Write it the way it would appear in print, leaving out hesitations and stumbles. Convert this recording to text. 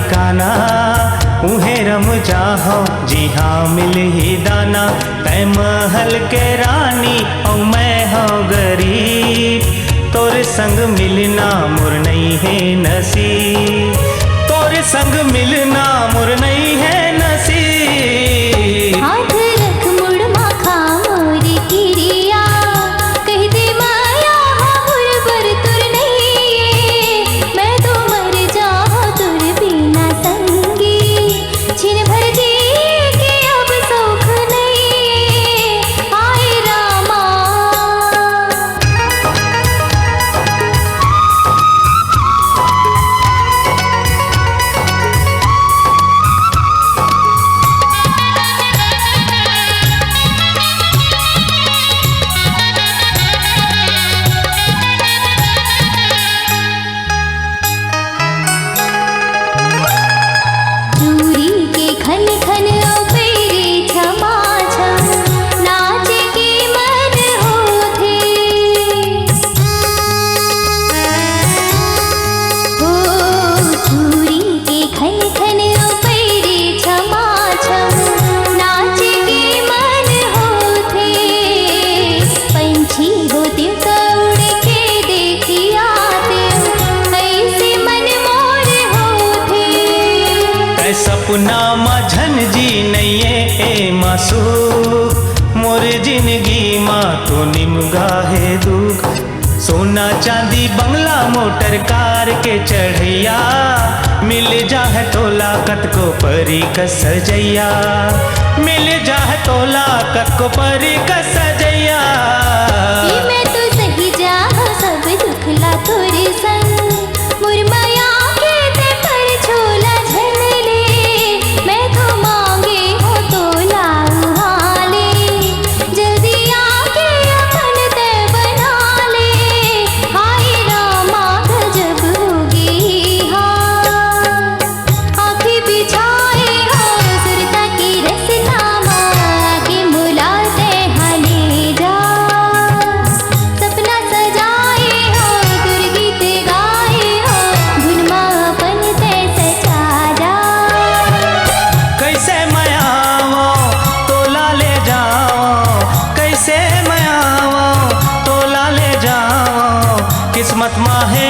ठिकाना, उहे रम जाहो जी हाँ मिल ही दाना। तै महल के रानी और मैं हो गरीब, तोर संग मिलना मोर नहीं है नसीब, तोर संग मिलना मोर नहीं है नसीब। हाथ रख मुड़ माखा मोर किरिया, कह दे माया मोर पर तुर नहीं, मैं तो मर जाऊं तुर बिना संगी, छिन भर जी के अब सुख नहीं, आए रामा। चूरी के खन खन पेरे छमा छम, नाच के मन होथे, हो चूरी के खन खन पेरे छमा छम, नाच के मन होथे, पंछी होते तो उड़ के देखिया ते, ऐसे मन मोर होथे। ऐ सपना माझन जी नैये ए मासू, मोर जिंदगी माँ तो निमगा है दुख। सोना चांदी बंगला मोटर कार के चढ़ैया, मिल जाए तोला कत को परी का सजैया, मिल जाए तोला कत को परी का सजैया। कि मैं तो सही जाऊं सब दुखला तोरे संग, मुरमया के ते पर छोला झन ले, मैं तो मांगे हो तो लाऊं हाले, जल्दी आके अपन ते बना ले, हाय रामा गजब होगी हाँ। आँखें बिछाए हो सुरता की रसनामा, के मुलाते हाले जा, सपना सजाए हो तुर गीत गाए हो, धुनमा अपन ते सचा जा। कैसे मैं आवो तोला ले जाओ, कैसे मैं आवो तोला ले जाओ, किस्मत माँ है